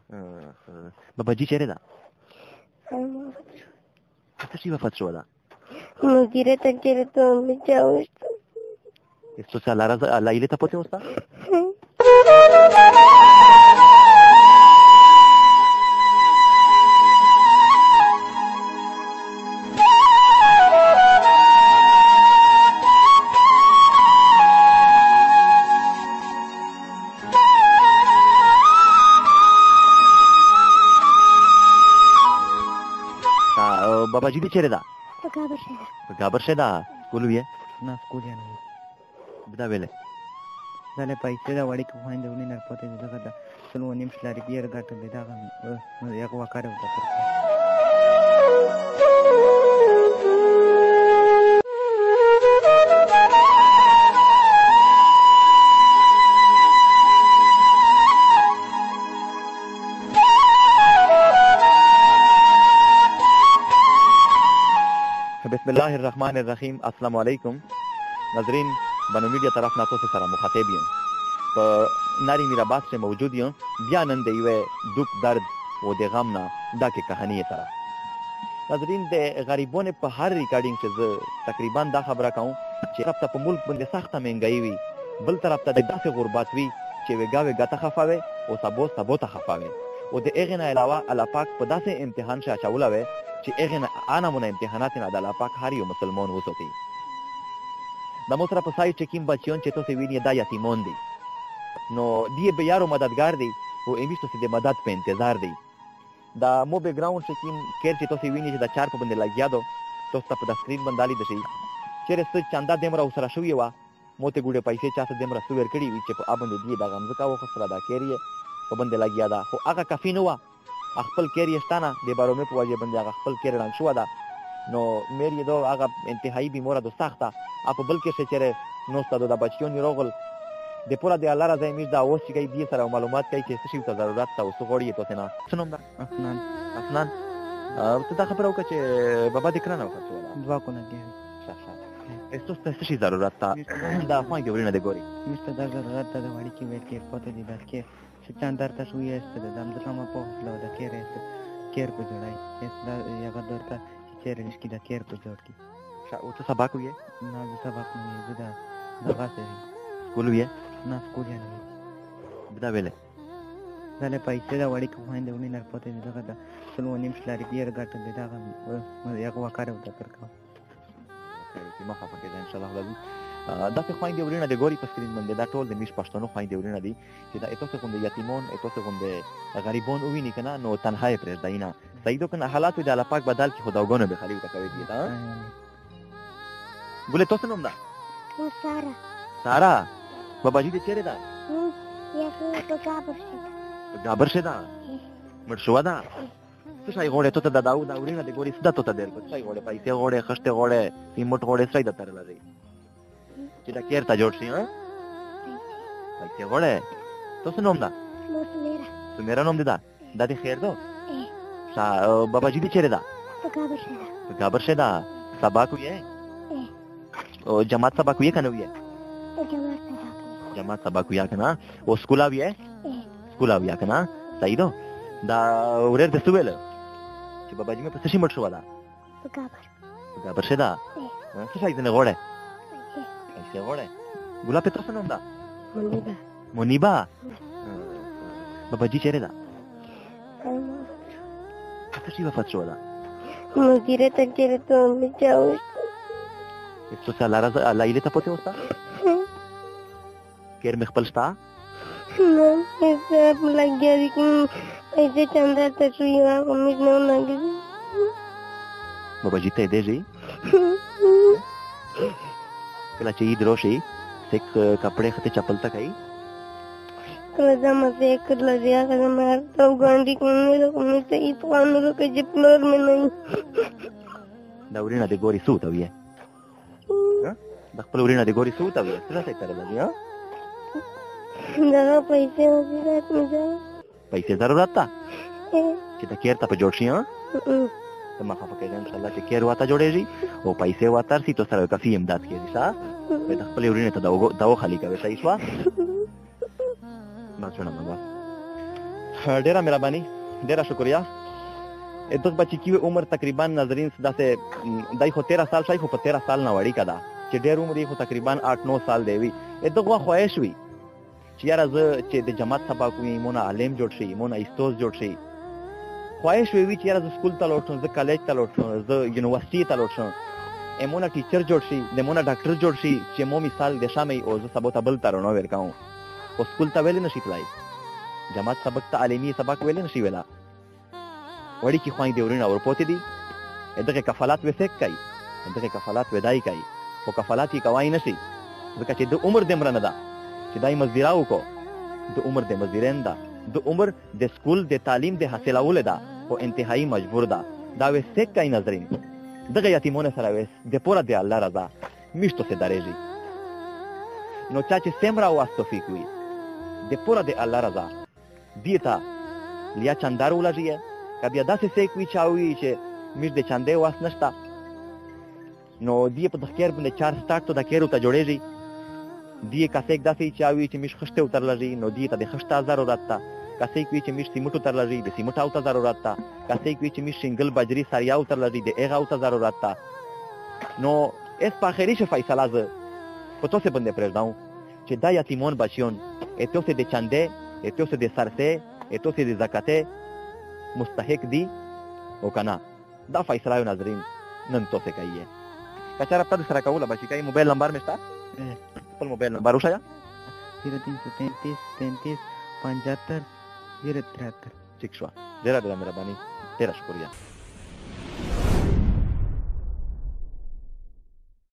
بابا جي چیرې ده؟ څه شي وفات شوه ده؟ مدیره ته چیرې ته مې چا وشته. Esto se a la ileta poate osta? Baba ji de chere da? Gabar sheda. School vie? Na school ya no. Da vele. Dale paise da wadi ko hande uni nar pote da kada. Sunu nim slari bier gat da ga ya ko wakare uta. بسم الله الرحمن الرحیم. السلام علیکم ناظرین. بنو میډیا طرف نه تاسو سره مخاطب یم. په ناری میرآباد کې موجود یم. بیا نن د یوې دک درد او د غم نه ډکې کہانی سره. ناظرین د غریبانو په هر ریکارډینګ چې زه تقریبا دا خبره کوم چې طرف ته په ملک باندې سخته مهنګایي وي، بل طرف ته د داسې غربت وي چې وګا وګا ته خفه وي او سبو ته خفه وي. او د هغې نه علاوه الله پاک په داسې امتحان چې اچولی وی چې هغې نه نمونه امتحانات نه د الله پاک هر یو مسلمان وساتي. د مو سره په سایډ چې کوم بچیان چې تاسو وینئ دا یتیمان دي، نو دی به یارو مددګار دی او امیش تاسو د مدد په انتظار دی. دا مو بیک ګراوند چې کوم کیر چې تاسو وینئ چې دا چار په باندې لګیا دو تاسو ته په د سکرین باندې لیدل شي چیرې څه چاندا دمره سره شوې وه مو ته ګوډې پیسې چا څه دمره څه ورکړي وي چې په باندې دی دا غمزه واخیستله دا کیر یې په باندې لګیا ده، خو هغه کافي نه وه. خپل کیر یې شته نه د بارومې په وجې باندې هغه خپل کیر ړنګ شوه ده. نو میر یې دو هغه انتهایي بیماره دو سخته په بل کې چیرې نوسته دو د بچیان یې راغل د پوره د الله رضا میش دا اوس چې کوي دې سره معلومات کوي چې څه شي ته ضرورت ته او څه غواړي تاسو نه. څه نوم ده؟ افنان. ته دا خبره وکړه چې بابا دې کړنه وکړه دعا کو نه کې esto څه شي ضرورت ته دا خوای دی ورینه د ګوري مست دا ضرورت ته د وړي کې ویل کې پته دي بس کې چې چاندار ته شوې است د دم د کومه په لو د کېر است کېر په جوړای است دا یو درته چې رښتیا د کېر په جوړ کی او ته سبق وې نه د سبق نه زده دغه څه سکول وې نه سکول یا نه دا ویلې دله پیسې دا وړي کو هند ونی نه پته دي دغه سلو نیم شلاري بیر ګټ دي دا یو وکړه وته ترکا چې ما خفه کېده ان شاء الله لازم دا څه خويندې ورینه د ګوري په سکرین باندې دا ټول د میش پښتنو خويندې ورینه دي چې دا تاسو کوم د یتیمون تاسو کوم د غریبون ویني کنه نو تنهایی پرې داینا صحیح دو کنه حالات د الله پاک بدل کې خداوګانو به خلیو تکوي دي دا بوله تاسو نوم ده سارا بابا جی دې چیرې ده یا په گابر شه ده مړ شو ده څه شي غوړې ته د داو دا ورینه د ګوري صدا ته در څه غوړې پیسې غوړې خشته غوړې سیمټ غوړې څه د تر لري چې دا کېر ته جوړ شي ها پیسې غوړې تاسو نوم ده سمیرا نوم دي دا دې خیر دو بابا جی دې چیرې ده گابر شه ده سبق وې او جماعت سبق وې کنه وې جماعت سبق وې کنه او سکول وې سکول وې کنه صحیح دو دا ورېر د سویل چې بابا جی مې په څه شي مړ شو ده گابر شه ده څه شي نه غوړې پیسې غوړې ګلاب په تاسو نوم ده منیبا بابا جی چیرې ده څه شي وفات شو ده مدیره ته چیرې ته مې چا وشته esto se a la ileta poate osta کېر مې خپل شته نه حساب لګیا دي کوم پیسې چاندا ته شوې وه خو مې نه لګي بابا جی ته دې جی کله چې عید راشي سیک کپڑے خته چپل تک آئی کله ځمه سیک کړله بیا کله مې هر څه ګاندي کوم مې ته عید خوانو لکه چې پلور مې نه دا ورینه د ګوري سو ته ویې د خپل ورینه د ګوري سو ته ویې څه ته ترله دی دغه پیسې ضرورت مې ده پیسې ضرورت ته چې د کېر ته په جوړ شي ته ما خفه کېږه انشاءالله چې کېر واته جوړېږي او پیسې واته رسي تو سره کافي امداد کېږي ښه د خپلې ورینې ته دا وخلي کوې صحیح شوه بس شونه بس ډیره مهرباني، ډیره شکریا. دغه بچی کی عمر تقریبا ناظرین داسې دای خو 13 سال شای خو په 13 سال نه وړي کدا چې ډیر عمر یې خو تقریبا 8-9 سال دی وی. دغه خواهش وی چې یاره زه چې د جماعت سبا کوم مونږه عالم جوړ شي، مونږه استاد جوړ شي. خواهش وی چې یاره زه سکول ته لاړ شم، زه کالج ته لاړ شم، زه یونیورسيټي ته لاړ شم، مونږه ټیچر جوړ شي، د مونږه ډاکټر جوړ شي چې مو مثال د شامي او زه سبا ته بل ترونه ورکاو. خو سکول ته ویل نشي تلای، جماعت سبق ته عالمي سبق ویل نشي ویلا. وړي کی خوای دی ورنه اور پوتې دي دغه کفالات وسک کوي، دغه کفالات ودای کوي او کفالات یې کوي نشي ځکه چې د عمر د مرنه ده چې دای مزدوراو کو، د عمر د مزدورین ده، د عمر د سکول د تعلیم د حاصلول ده او انتهایی مجبور ده. دا وسک کوي ناظرین دغه یتیمونه سره وس د پوره د الله رضا میشتو سه درېږي. نو چا چې سمرا واستفیق وي د پوره د الله رضا دیتا لیا چندار ولږي کبیا داسې سیک وی چاوي چې میر د چاندې واس نشتا. نو دی په دخیر باندې 4 سٹارټ ته د کېرو ته جوړېږي. دی کاسیک داسې چاوي چې مش خشته اتر لږي نو دی ته د خشته ضرورت تا. کاسیک وی چې مش سیمټو تر لږي د سیمټ او ته ضرورت تا. کاسیک وی چې مش سنگل بجری ساریا او تر لږي د ایغه او ته ضرورت تا. نو اس په اخري ش فیصله ز په توسه باندې پرېږداو چې دا یتیمون بچیون اتوسه د چاندې اتوسه د سرسه اتوسه د زکاته مستحق دی او کنه. دا فیصله ناظرین نن توسه کوي. کچاره په سره کوله بچی کوي. موبایل نمبر مشته؟ خپل موبایل نمبر وښایا. 0333 33 75 073. ٹھیک شو. ډیره مهرباني، ډیره شکریہ.